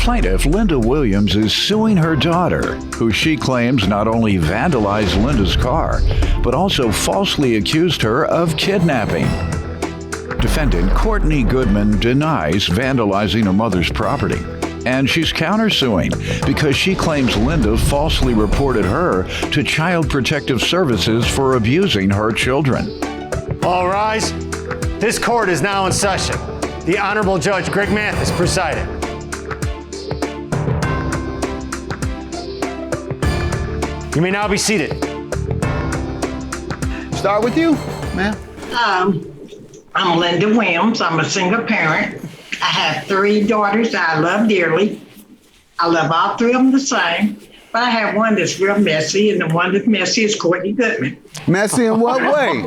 Plaintiff Linda Williams is suing her daughter, who she claims not only vandalized Linda's car, but also falsely accused her of kidnapping. Defendant KORTNIE Goodman denies vandalizing her mother's property, and she's countersuing because she claims Linda falsely reported her to Child Protective Services for abusing her children. All rise. This court is now in session. The Honorable Judge Greg Mathis presiding. You may now be seated. Start with you, ma'am. I'm Linda Williams. I'm a single parent. I have 3 daughters I love dearly. I love all 3 of them the same, but I have one that's real messy, and the one that's messy is KORTNIE Goodman. Messy in what way?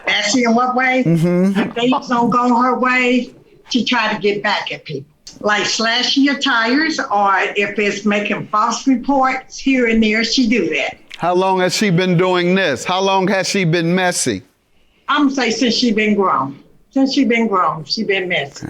Messy in what way? Mm-hmm. If things don't go her way, she try to get back at people. Like slashing your tires, or if it's making false reports here and there, she do that. How long has she been doing this? How long has she been messy? I'm gonna say since she been grown. Since she been grown, she been messy.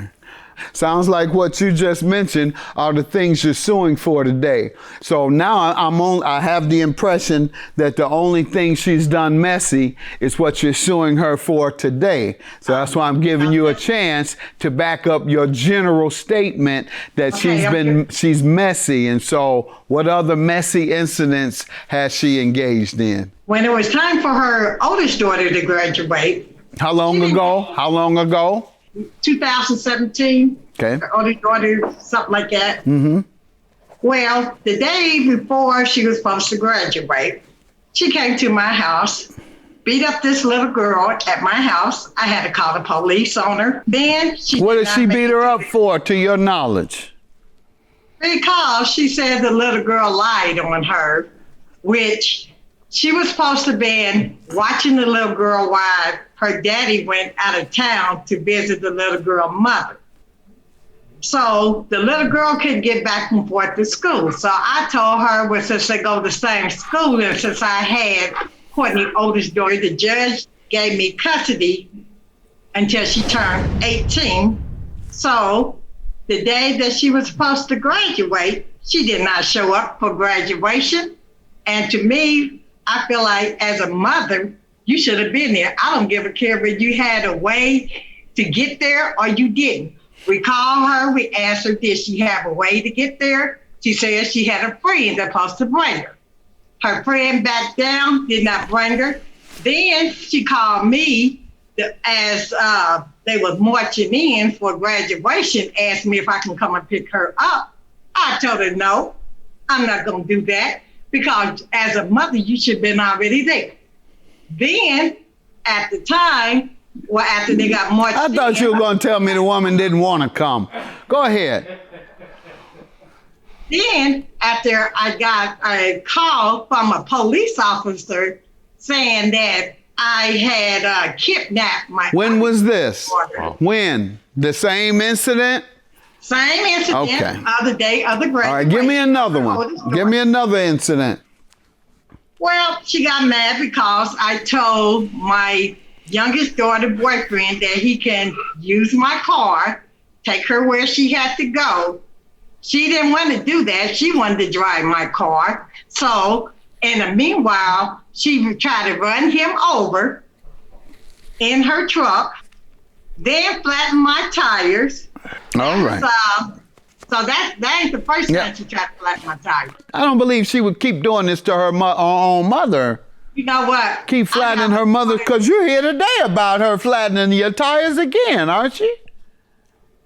Sounds like what you just mentioned are the things you're suing for today. So now I have the impression that the only thing she's done messy is what you're suing her for today. So that's why I'm giving you a chance to back up your general statement that she's messy. And so what other messy incidents has she engaged in? When it was time for her oldest daughter to graduate. How long ago? How long ago? 2017. Okay. Her oldest daughter, something like that. Mm-hmm. Well, the day before she was supposed to graduate, she came to my house, beat up this little girl at my house. I had to call the police on her. Then what did she beat her up for, to your knowledge? Because she said the little girl lied on her, which she was supposed to be watching the little girl while her daddy went out of town to visit the little girl's mother. So the little girl couldn't get back and forth to school. So I told her, well, since they go to the same school, and since I had KORTNIE's oldest daughter, the judge gave me custody until she turned 18. So the day that she was supposed to graduate, she did not show up for graduation. And to me, I feel like as a mother, you should have been there. I don't give a care whether you had a way to get there or you didn't. We called her, we asked her, did she have a way to get there? She said she had a friend that's supposed to bring her. Her friend backed down, did not bring her. Then she called me as they was marching in for graduation, asked me if I can come and pick her up. I told her, no, I'm not gonna do that, because as a mother, you should have been already there. Then, at the time, well, after they got marched I thought you were going to tell me the woman didn't want to come. Go ahead. Then, after I got a call from a police officer saying that I had kidnapped my When was this? Daughter. When? The same incident? Same incident. Okay. The day of the graduation. All right, give me another one. Give me another incident. Well, she got mad because I told my youngest daughter boyfriend that he can use my car, take her where she had to go. She didn't want to do that. She wanted to drive my car. So in the meanwhile, she tried to run him over in her truck, then flatten my tires. All right. So that ain't the first time she tried to flatten my tires. I don't believe she would keep doing this to her own mother. You know what? Keep flattening her mother, because you're here today about her flattening your tires again, aren't you?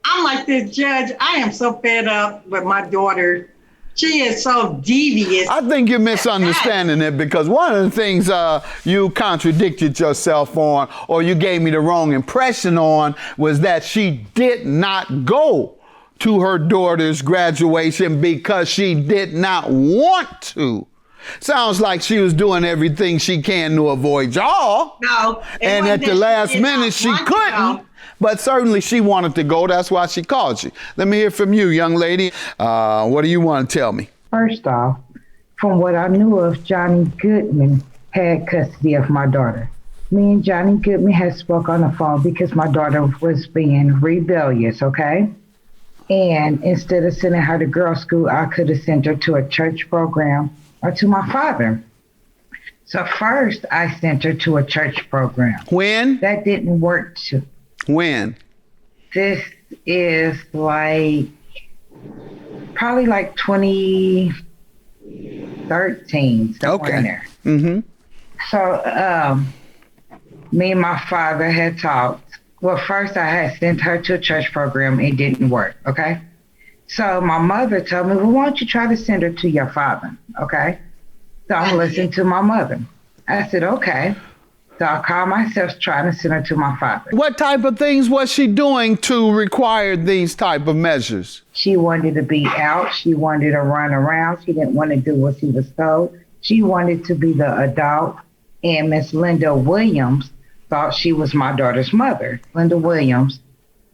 I'm like this, Judge. I am so fed up with my daughter. She is so devious. I think you're misunderstanding it, because one of the things you contradicted yourself on, or you gave me the wrong impression on, was that she did not go to her daughter's graduation because she did not want to. Sounds like she was doing everything she can to avoid y'all. No. And at the last minute, she couldn't. But certainly she wanted to go. That's why she called you. Let me hear from you, young lady. What do you want to tell me? First off, from what I knew of, Johnny Goodman had custody of my daughter. Me and Johnny Goodman had spoke on the phone because my daughter was being rebellious, okay? And instead of sending her to girls' school, I could have sent her to a church program or to my father. So first, I sent her to a church program. When? That didn't work too. When? This is probably like 2013, somewhere in there. Mm-hmm. So me and my father had talked. Well, first I had sent her to a church program. It didn't work, okay? So my mother told me, well, why don't you try to send her to your father, okay? So I'm listening to my mother. I said, okay. So I called myself trying to send her to my father. What type of things was she doing to require these type of measures? She wanted to be out. She wanted to run around. She didn't want to do what she was told. She wanted to be the adult. And Miss Linda Williams thought she was my daughter's mother. Linda Williams.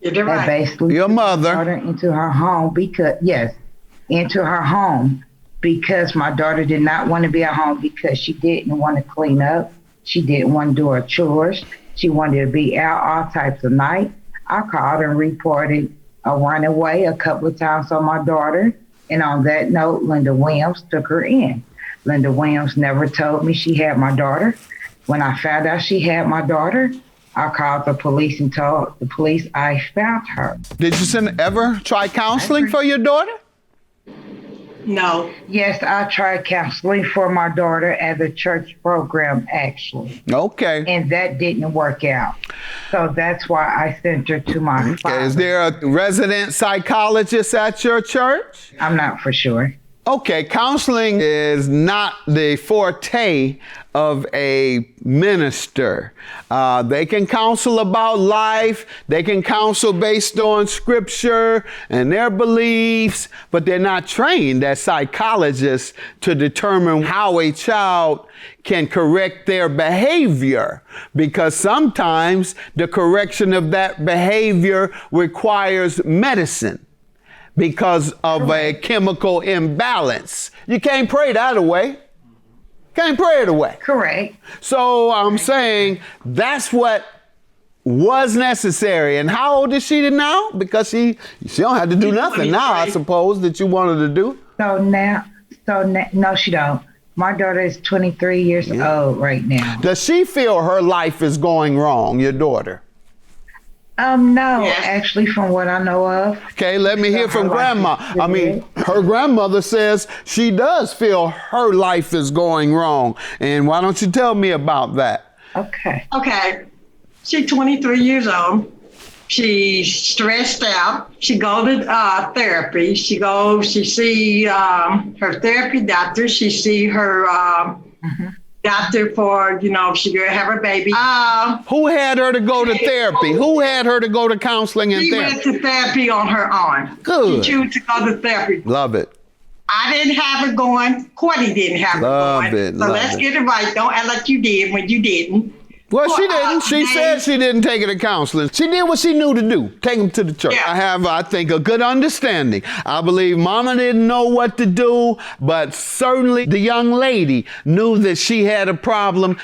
You're right. Basically your mother. Brought her into her home into her home because my daughter did not want to be at home because she didn't want to clean up. She didn't want to do her chores. She wanted to be out all types of nights. I called and reported a runaway a couple of times on my daughter. And on that note, Linda Williams took her in. Linda Williams never told me she had my daughter. When I found out she had my daughter, I called the police and told the police I found her. Did you ever try counseling for your daughter? No. Yes, I tried counseling for my daughter at the church program, actually. Okay. And that didn't work out. So that's why I sent her to my father. Is there a resident psychologist at your church? I'm not for sure. Okay, counseling is not the forte of a minister. They can counsel about life. They can counsel based on scripture and their beliefs, but they're not trained as psychologists to determine how a child can correct their behavior, because sometimes the correction of that behavior requires medicine because of a chemical imbalance. You can't pray that away. Can't pray it away. Correct. So I'm saying that's what was necessary. And how old is she now? Because she don't have to do nothing now, I suppose, that you wanted to do. No, she don't. My daughter is 23 years old right now. Does she feel her life is going wrong, your daughter? No, Yes. Actually, from what I know of. Okay, let me hear from grandma. I mean, her grandmother says she does feel her life is going wrong. And why don't you tell me about that? Okay. Okay. She's 23 years old. She's stressed out. She go to therapy. She see her therapy doctor. She see her doctor for, she could have her baby. Who had her to go to therapy? Who had her to go to counseling and She therapy? went to therapy on her own. Good. She chose to go to therapy. Love it. I didn't have it going. Courtney didn't have Love it going. it, So love let's it. get it right. Don't act like you did when you didn't. Well, she didn't. She said she didn't take her to counseling. She did what she knew to do. Take him to the church. Yeah. I have, I think, a good understanding. I believe Mama didn't know what to do, but certainly the young lady knew that she had a problem.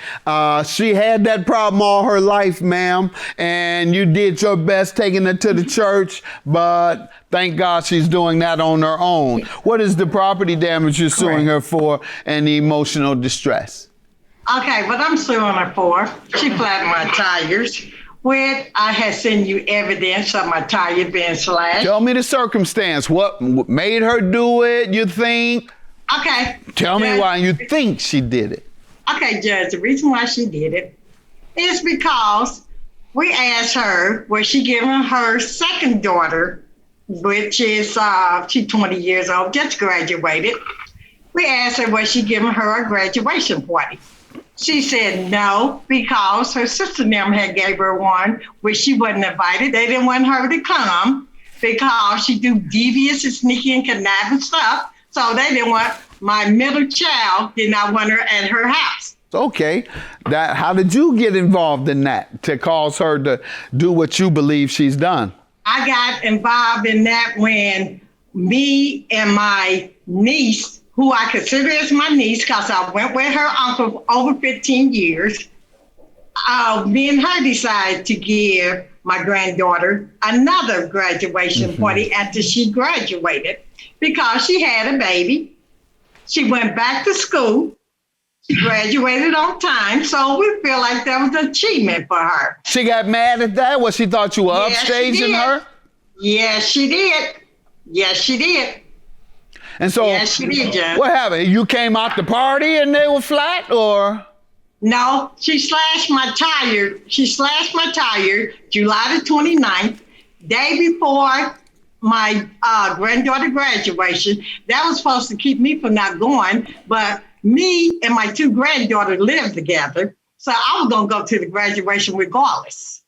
She had that problem all her life, ma'am, and you did your best taking her to the church, but thank God she's doing that on her own. What is the property damage you're suing her for and the emotional distress? Okay, what I'm suing her for, she flattened my tires. I had sent you evidence of my tire being slashed. Tell me the circumstance. What made her do it, you think? Okay. Tell me Judge, why you think she did it. Okay, Judge, the reason why she did it is because we asked her, was she giving her second daughter, which is, she's 20 years old, just graduated. We asked her, was she giving her a graduation party? She said no, because her sister and them had gave her one, which she wasn't invited. They didn't want her to come because she do devious and sneaky and conniving stuff. So they didn't want, my middle child did not want her at her house. Okay. How did you get involved in that to cause her to do what you believe she's done? I got involved in that when me and my niece, who I consider as my niece because I went with her uncle for over 15 years. me and her decided to give my granddaughter another graduation party after she graduated because she had a baby. She went back to school. She graduated on time, so we feel like that was an achievement for her. She got mad at that? What, she thought you were upstaging her? Yes, she did. Yes, she did. And so, yes, she did, Judge. What happened? You came out the party and they were flat, or? No, she slashed my tire. She slashed my tire July the 29th, day before my granddaughter graduation. That was supposed to keep me from not going, but me and my two granddaughters live together, so I was going to go to the graduation regardless.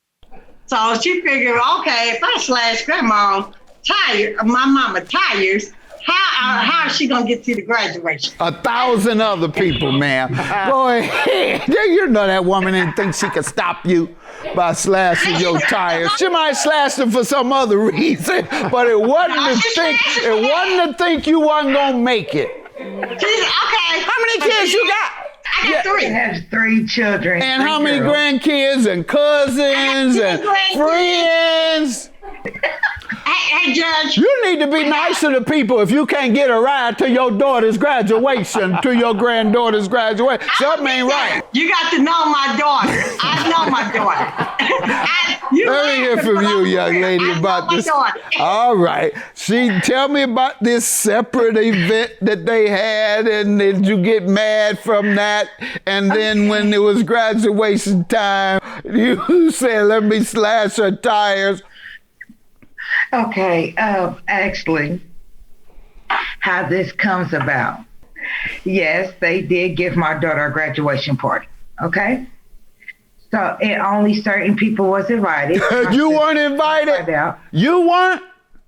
So she figured, okay, if I slash grandma's tire, my mama tires, how is she going to get to the graduation? 1,000 other people, ma'am. Go ahead. You know that woman didn't think she could stop you by slashing your tires. She might slash them for some other reason, but it wasn't to think you wasn't going to make it. Okay. How many kids you got? I got 3. I have 3 children. And how many grandkids and cousins and friends? Hey, Judge. You need to be nice to the people if you can't get a ride to your daughter's graduation, to your granddaughter's graduation. Something ain't right. You got to know my daughter. I know my daughter. Let me hear from you, young lady, about this. All right. Tell me about this separate event that they had, and did you get mad from that? And then when it was graduation time, you said, let me slash her tires. Okay, actually, how this comes about. Yes, they did give my daughter a graduation party, okay? So only certain people was invited. You weren't invited? You weren't?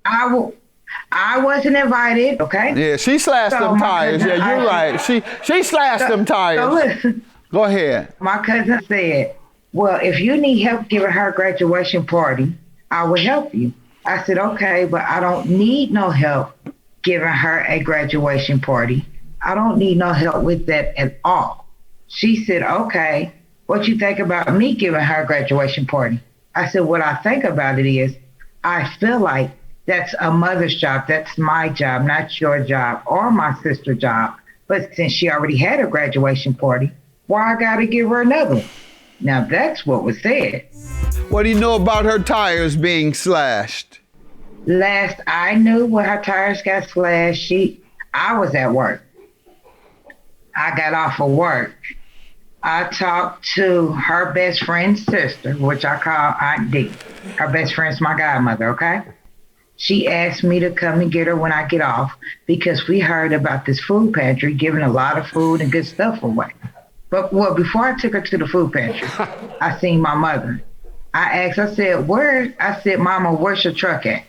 I wasn't invited, okay? Yeah, she slashed them tires. Yeah, you're right. She slashed them tires. So listen. Go ahead. My cousin said, well, if you need help giving her a graduation party, I will help you. I said, okay, but I don't need no help giving her a graduation party. I don't need no help with that at all. She said, okay, what you think about me giving her a graduation party? I said, what I think about it is, I feel like that's a mother's job. That's my job, not your job or my sister's job. But since she already had a graduation party, why I gotta give her another one? Now that's what was said. What do you know about her tires being slashed? Last I knew when her tires got slashed, I was at work. I got off of work. I talked to her best friend's sister, which I call Aunt D. Her best friend's my godmother, okay? She asked me to come and get her when I get off because we heard about this food pantry giving a lot of food and good stuff away. But before I took her to the food pantry, I seen my mother. I asked, I said, Mama, where's your truck at?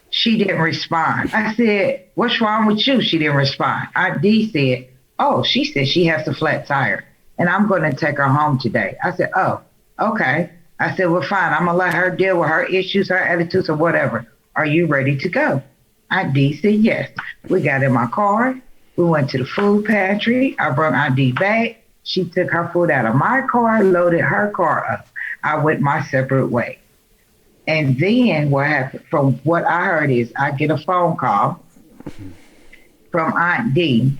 She didn't respond. I said, what's wrong with you? She didn't respond. Aunt D said, oh, she said she has a flat tire and I'm going to take her home today. I said, oh, okay. I said, well, fine. I'm going to let her deal with her issues, her attitudes or whatever. Are you ready to go? Aunt D said, yes. We got in my car. We went to the food pantry. I brought Aunt D back. She took her food out of my car, loaded her car up. I went my separate way. And then what happened, from what I heard is I get a phone call from Aunt D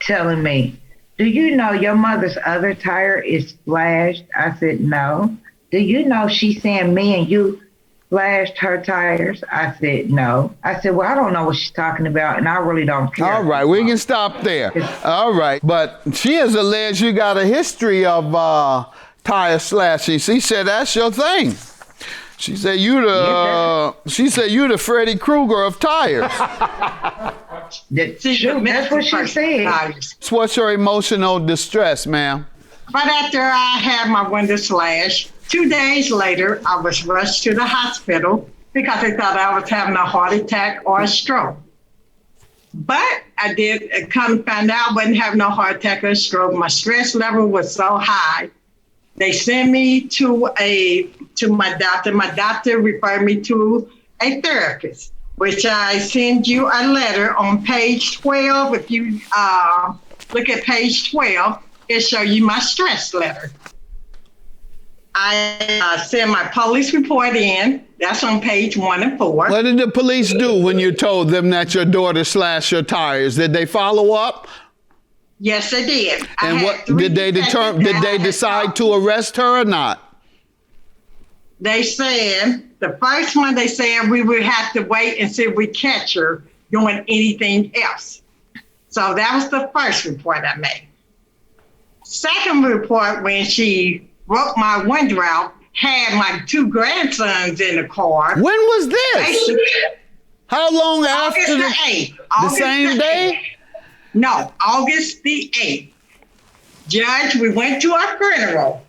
telling me, do you know your mother's other tire is slashed? I said, no. Do you know she's saying me and you slashed her tires? I said, no. I said, well, I don't know what she's talking about, and I really don't care. All right, we can stop there. All right, but she has alleged you got a history of tire slashing. She said that's your thing. She said you the Freddy Krueger of tires. That's what she said. So what's your emotional distress, ma'am? Right after I had my window slashed, 2 days later, I was rushed to the hospital because they thought I was having a heart attack or a stroke. But I did come to find out I wasn't having no heart attack or a stroke. My stress level was so high. They sent me to my doctor. My doctor referred me to a therapist, which I send you a letter on page 12. If you look at page 12, it shows you my stress letter. I sent my police report in. That's on page 1 and 4. What did the police do when you told them that your daughter slashed your tires? Did they follow up? Yes, they did. And what did they determine? Did they decide to arrest her or not? They said, the first one, they said we would have to wait and see if we catch her doing anything else. So that was the first report I made. Second report, when she broke my window out, had my 2 grandsons in the car. When was this? How long after August the 8th. the same day? No, August the 8th. Judge, we went to a funeral.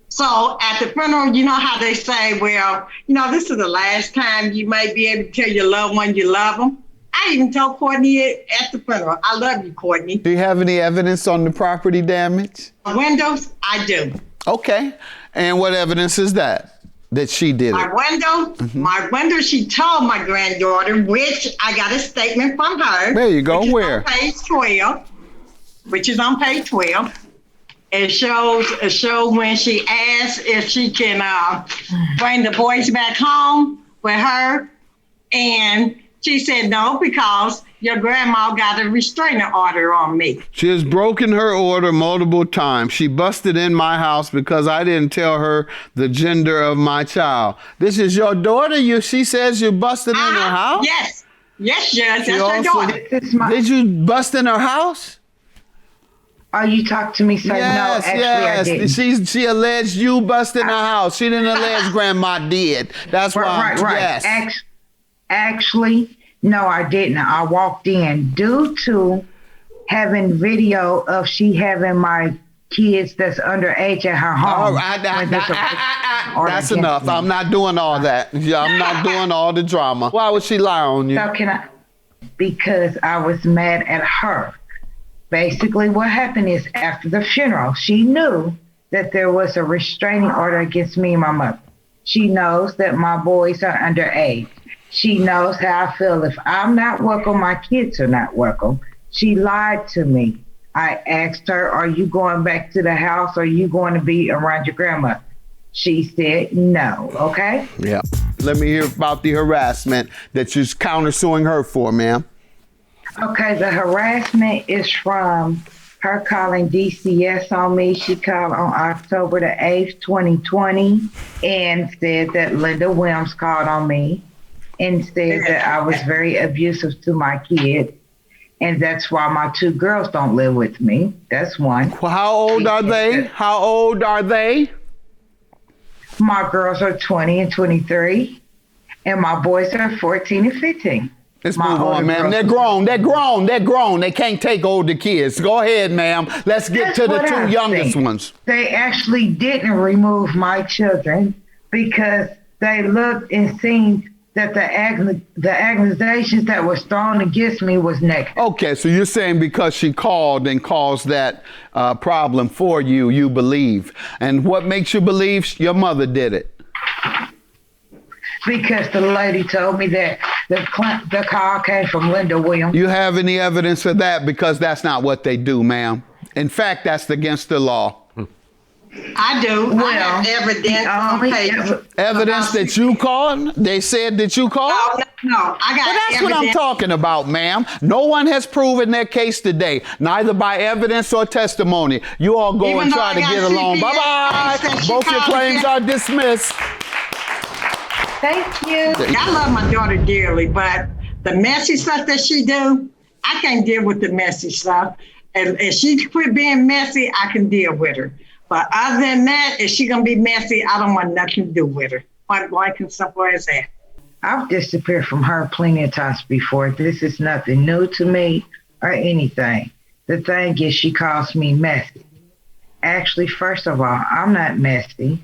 So at the funeral, you know how they say, well, you know, this is the last time you may be able to tell your loved one you love them. I even told Courtney at the funeral, I love you, Courtney. Do you have any evidence on the property damage? Windows, I do. Okay. And what evidence is that she did My it? window, she told my granddaughter, which I got a statement from her. There you go. Which is Where? on page 12, which is on page 12. It shows when she asked if she can bring the boys back home with her. And she said no, because your grandma got a restraining order on me. She has broken her order multiple times. She busted in my house because I didn't tell her the gender of my child. This is your daughter? She says you busted in her house? Yes. Yes, Judge. That's her daughter. Did you bust in her house? Oh, you talked to me, sir? Yes, no, actually, I didn't. She alleged you busted in her house. She didn't allege grandma did. That's why. Right. Yes. Actually, no, I didn't. I walked in due to having video of she having my kids that's underage at her home. All right, that's enough. I'm not doing all that. I'm not doing all the drama. Why would she lie on you? So because I was mad at her. Basically, what happened is after the funeral, she knew that there was a restraining order against me and my mother. She knows that my boys are underage. She knows how I feel. If I'm not welcome, my kids are not welcome. She lied to me. I asked her, are you going back to the house? Or are you going to be around your grandma? She said no, okay? Yeah. Let me hear about the harassment that you're countersuing her for, ma'am. Okay, the harassment is from her calling DCS on me. She called on October the 8th, 2020, and said that Linda Williams called on me and said that I was very abusive to my kids. And that's why my 2 girls don't live with me. That's one. Well, how old are they? How old are they? My girls are 20 and 23, and my boys are 14 and 15. Let's move on, ma'am. They're grown. They can't take older kids. Go ahead, ma'am. Let's get to the 2 youngest ones. They actually didn't remove my children because they looked and seen that the accusations that was thrown against me was negative. Okay, so you're saying because she called and caused that problem for you, you believe. And what makes you believe your mother did it? Because the lady told me that the call came from Linda Williams. You have any evidence for that? Because that's not what they do, ma'am. In fact, that's against the law. I do. Well, I have evidence on paper. Evidence that you called? They said that you called? No, I got Well, that's evidence. what I'm talking about, ma'am. No one has proven their case today, neither by evidence or testimony. You all go Even and though try I to got get along. CPS Bye-bye. that she Both your called claims again. are dismissed. Thank you. I love my daughter dearly, but the messy stuff that she do, I can't deal with the messy stuff. And if she quit being messy, I can deal with her. But other than that, if she gonna be messy, I don't want nothing to do with her. Like and simple as that. I've disappeared from her plenty of times before. This is nothing new to me or anything. The thing is, she calls me messy. Actually, first of all, I'm not messy.